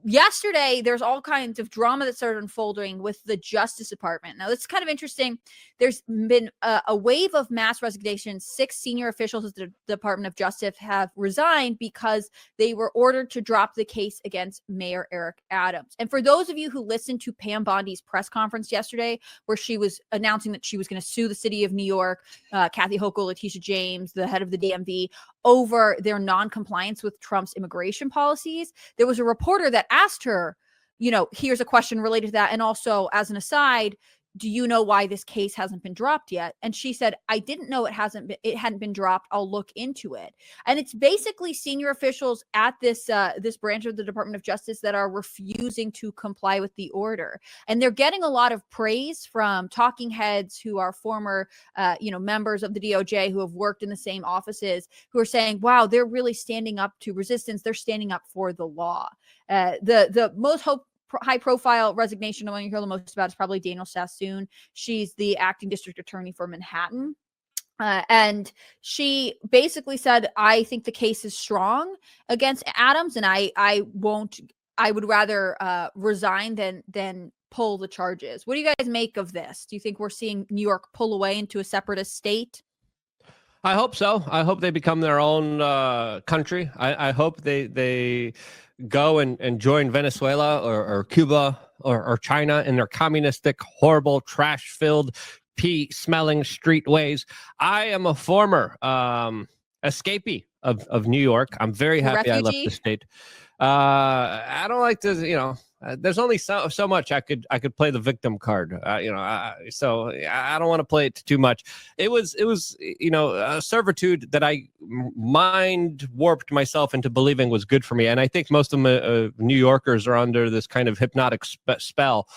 yesterday, there's all kinds of drama that started unfolding with the Justice Department. Now, it's kind of interesting. There's been a wave of mass resignations. 6 senior officials of the Department of Justice have resigned because they were ordered to drop the case against Mayor Eric Adams. And for those of you who listened to Pam Bondi's press conference yesterday, where she was announcing that she was going to sue the city of New York, Kathy Hochul, Letitia James, the head of the DMV, over their non-compliance with Trump's immigration policies, there was a reporter that asked her, here's a question related to that. And also, as an aside, do you know why this case hasn't been dropped yet? And she said, I didn't know it hadn't been dropped. I'll look into it. And it's basically senior officials at this branch of the Department of Justice that are refusing to comply with the order. And they're getting a lot of praise from talking heads who are former, members of the DOJ who have worked in the same offices, who are saying, wow, they're really standing up to resistance. They're standing up for the law. The most high-profile resignation, the one you hear the most about, is probably Daniel Sassoon. She's the acting district attorney for Manhattan. And she basically said, I think the case is strong against Adams, and I would rather resign than pull the charges. What do you guys make of this? Do you think we're seeing New York pull away into a separatist state? I hope so. I hope they become their own country. I hope they go and join Venezuela or Cuba or China in their communistic, horrible, trash-filled, pee-smelling street ways. I am a former escapee of New York. I'm very happy I left the state. I don't like to, there's only so much I could play the victim card, so I don't want to play it too much. It was a servitude that I mind warped myself into believing was good for me, and I think most of New Yorkers are under this kind of hypnotic spell,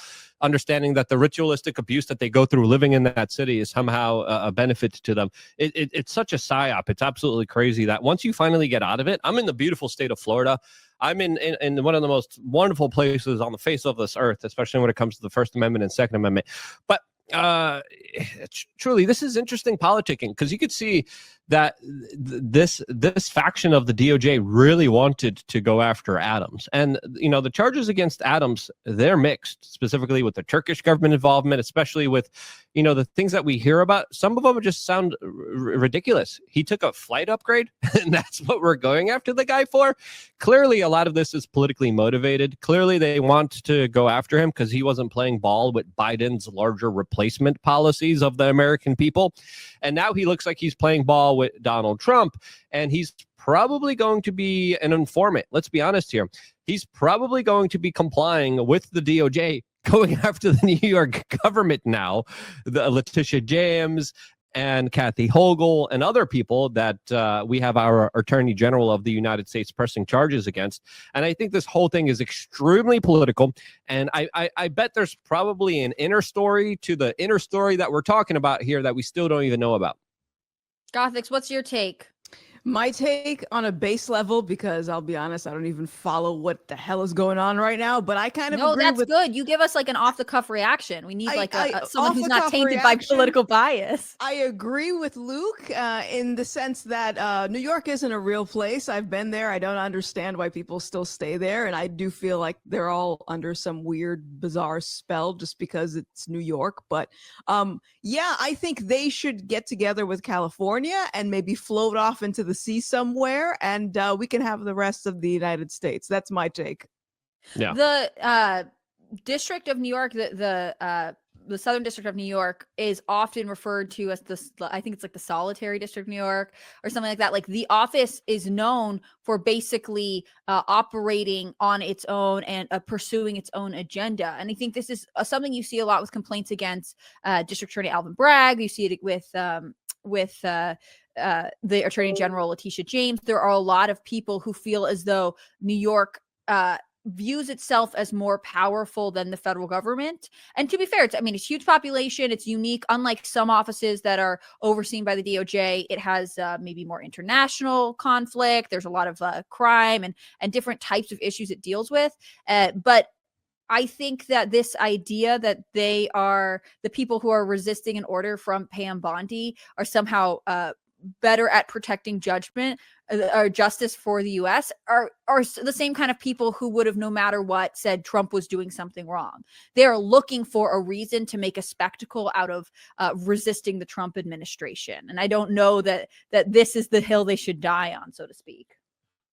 understanding that the ritualistic abuse that they go through living in that city is somehow a benefit to them. It's such a psyop. It's absolutely crazy that once you finally get out of it, I'm in the beautiful state of Florida. I'm in one of the most wonderful places on the face of this earth, especially when it comes to the First Amendment and Second Amendment. But truly, this is interesting politicking, because you could see that this faction of the DOJ really wanted to go after Adams. And, the charges against Adams, they're mixed, specifically with the Turkish government involvement, especially with, the things that we hear about. Some of them just sound ridiculous. He took a flight upgrade, and that's what we're going after the guy for. Clearly, a lot of this is politically motivated. Clearly, they want to go after him because he wasn't playing ball with Biden's larger replacement policies of the American people. And now he looks like he's playing ball with Donald Trump, and he's probably going to be an informant. Let's be honest here. He's probably going to be complying with the DOJ, going after the New York government now, the Letitia James and Kathy Hochul and other people that we have our Attorney General of the United States pressing charges against. And I think this whole thing is extremely political. And I bet there's probably an inner story to the inner story that we're talking about here that we still don't even know about. Gothix, what's your take? My take on a base level, because I'll be honest, I don't even follow what the hell is going on right now, but I kind of agree with... good. You give us like an off-the-cuff reaction. We need someone who's not tainted by political bias. I agree with Luke in the sense that New York isn't a real place. I've been there. I don't understand why people still stay there, and I do feel like they're all under some weird, bizarre spell just because it's New York. But I think they should get together with California and maybe float off into the sea somewhere, and we can have the rest of the United States. That's my take. Yeah. The District of New York, the Southern District of New York, is often referred to as I think it's like the Solitary District of New York or something like that. Like, the office is known for basically operating on its own and pursuing its own agenda. And I think this is something you see a lot with complaints against District Attorney Alvin Bragg. You see it with the Attorney General Letitia James. There are a lot of people who feel as though New York views itself as more powerful than the federal government. And to be fair, it's a huge population. It's unique. Unlike some offices that are overseen by the DOJ, it has maybe more international conflict. There's a lot of crime and different types of issues it deals with. But I think that this idea that they are the people who are resisting an order from Pam Bondi are somehow better at protecting judgment or justice for the U.S. are the same kind of people who would have, no matter what, said Trump was doing something wrong. They are looking for a reason to make a spectacle out of resisting the Trump administration, and I don't know that this is the hill they should die on, so to speak.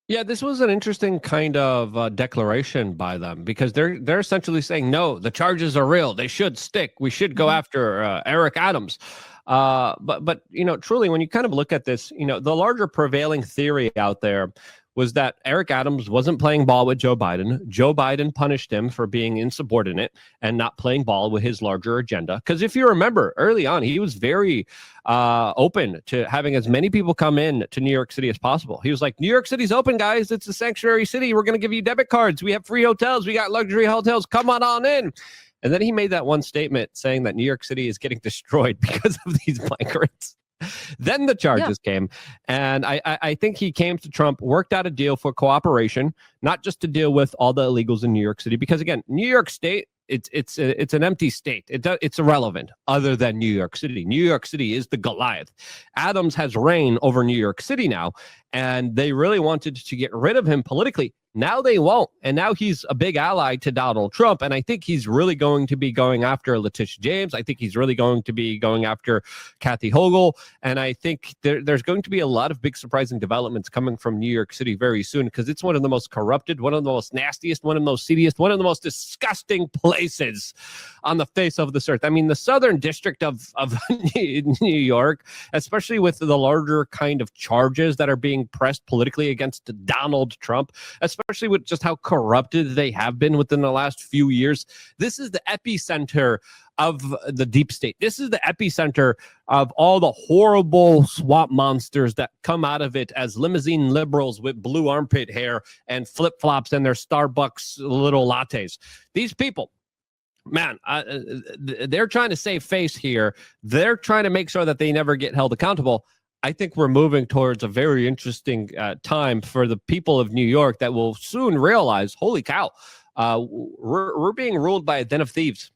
Yeah, this was an interesting kind of declaration by them, because they're essentially saying, no, the charges are real. They should stick. We should go after Eric Adams. But truly, when you kind of look at this, the larger prevailing theory out there was that Eric Adams wasn't playing ball with Joe Biden. Joe Biden punished him for being insubordinate and not playing ball with his larger agenda. Because if you remember, early on, he was very open to having as many people come in to New York City as possible. He was like, New York City's open, guys. It's a sanctuary city. We're going to give you debit cards. We have free hotels. We got luxury hotels. Come on in. And then he made that one statement saying that New York City is getting destroyed because of these migrants. Then the charges came, and I think he came to Trump, worked out a deal for cooperation, not just to deal with all the illegals in New York City, because again, New York State, it's an empty state. It's irrelevant other than New York City. New York City is the Goliath. Adams has reign over New York City now, and they really wanted to get rid of him politically. Now they won't. And now he's a big ally to Donald Trump. And I think he's really going to be going after Letitia James. I think he's really going to be going after Kathy Hochul. And I think there's going to be a lot of big surprising developments coming from New York City very soon, because it's one of the most corrupted, one of the most nastiest, one of the most seediest, one of the most disgusting places on the face of this earth. I mean, the Southern District of New York, especially with the larger kind of charges that are being pressed politically against Donald Trump, especially with just how corrupted they have been within the last few years. This is the epicenter of the deep state. This is the epicenter of all the horrible swamp monsters that come out of it as limousine liberals with blue armpit hair and flip-flops and their Starbucks little lattes. These people, man, they're trying to save face here. They're trying to make sure that they never get held accountable. I think we're moving towards a very interesting time for the people of New York that will soon realize, holy cow, we're being ruled by a den of thieves.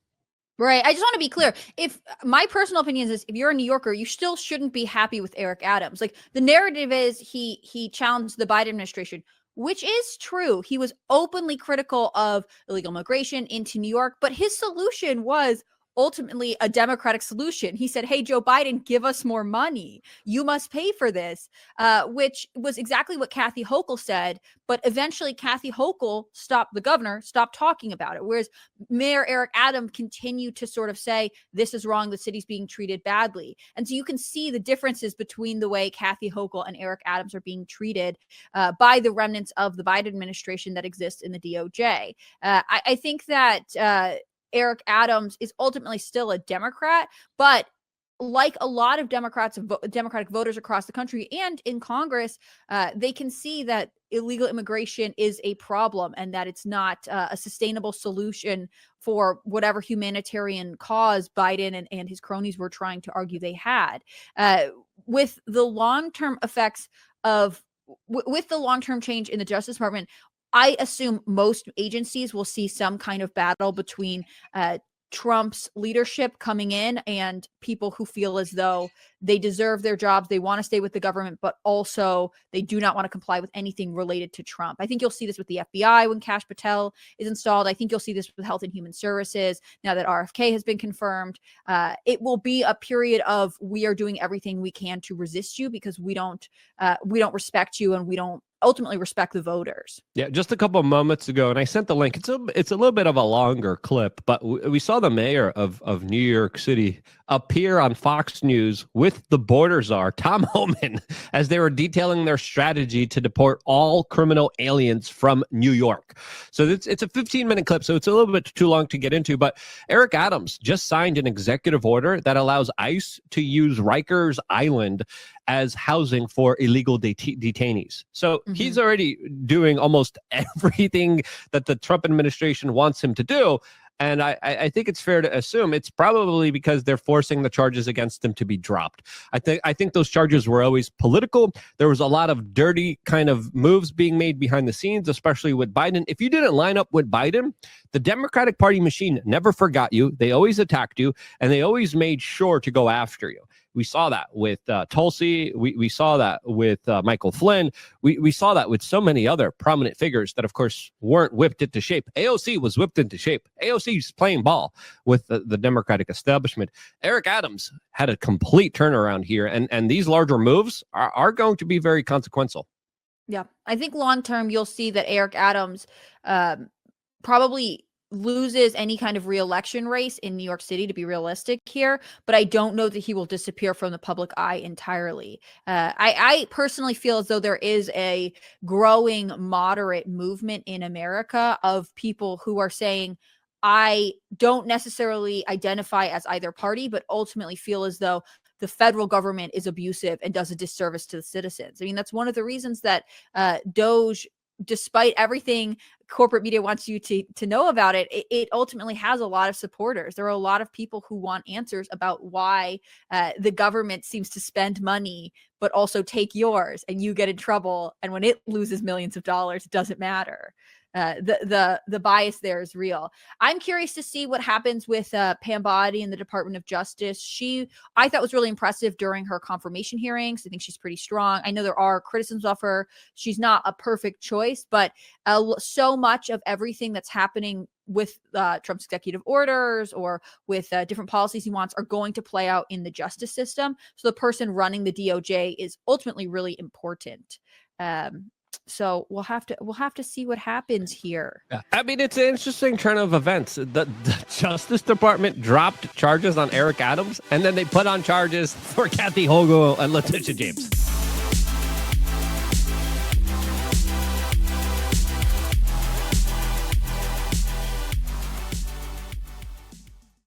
Right. I just want to be clear. If my personal opinion is, if you're a New Yorker, you still shouldn't be happy with Eric Adams. Like, the narrative is he challenged the Biden administration, which is true. He was openly critical of illegal migration into New York, but his solution was ultimately a Democratic solution. He said, hey, Joe Biden, give us more money. You must pay for this, which was exactly what Kathy Hochul said. But eventually Kathy Hochul stopped talking about it. Whereas Mayor Eric Adams continued to sort of say, this is wrong. The city's being treated badly. And so you can see the differences between the way Kathy Hochul and Eric Adams are being treated by the remnants of the Biden administration that exists in the DOJ. I think that Eric Adams is ultimately still a Democrat, but like a lot of Democratic voters across the country and in Congress, they can see that illegal immigration is a problem and that it's not a sustainable solution for whatever humanitarian cause Biden and his cronies were trying to argue they had. With the long-term effects of with the long-term change in the Justice Department, I assume most agencies will see some kind of battle between Trump's leadership coming in and people who feel as though they deserve their jobs. They want to stay with the government, but also they do not want to comply with anything related to Trump. I think you'll see this with the FBI when Kash Patel is installed. I think you'll see this with Health and Human Services now that RFK has been confirmed. It will be a period of, we are doing everything we can to resist you because we don't respect you and we don't ultimately respect the voters. Yeah, just a couple of moments ago, and I sent the link. It's a little bit of a longer clip, but we saw the mayor of New York City appear on Fox News with the border czar, Tom Homan, as they were detailing their strategy to deport all criminal aliens from New York. So it's a 15-minute clip, so it's a little bit too long to get into, but Eric Adams just signed an executive order that allows ICE to use Rikers Island as housing for illegal detainees. So he's already doing almost everything that the Trump administration wants him to do. And I think it's fair to assume it's probably because they're forcing the charges against them to be dropped. I think those charges were always political. There was a lot of dirty kind of moves being made behind the scenes, especially with Biden. If you didn't line up with Biden, the Democratic Party machine never forgot you. They always attacked you, and they always made sure to go after you. We saw that with Tulsi. We saw that with Michael Flynn. We saw that with so many other prominent figures that, of course, weren't whipped into shape. AOC was whipped into shape. AOC's playing ball with the Democratic establishment. Eric Adams had a complete turnaround here, and these larger moves are going to be very consequential. Yeah, I think long term you'll see that Eric Adams probably loses any kind of re-election race in New York City, to be realistic here, but I don't know that he will disappear from the public eye entirely. I personally feel as though there is a growing moderate movement in America of people who are saying, I don't necessarily identify as either party, but ultimately feel as though the federal government is abusive and does a disservice to the citizens. I mean, that's one of the reasons that DOJ, despite everything corporate media wants you to know about it, it ultimately has a lot of supporters. There are a lot of people who want answers about why the government seems to spend money, but also take yours, and you get in trouble. And when it loses millions of dollars, it doesn't matter. The bias there is real. I'm curious to see what happens with Pam Bondi in the Department of Justice. I thought was really impressive during her confirmation hearings. I think she's pretty strong. I know there are criticisms of her. She's not a perfect choice, but so much of everything that's happening with Trump's executive orders or with different policies he wants are going to play out in the justice system. So the person running the DOJ is ultimately really important. So we'll have to see what happens here. Yeah. I mean, it's an interesting turn of events. The Justice Department dropped charges on Eric Adams, and then they put on charges for Kathy Hochul and Letitia James.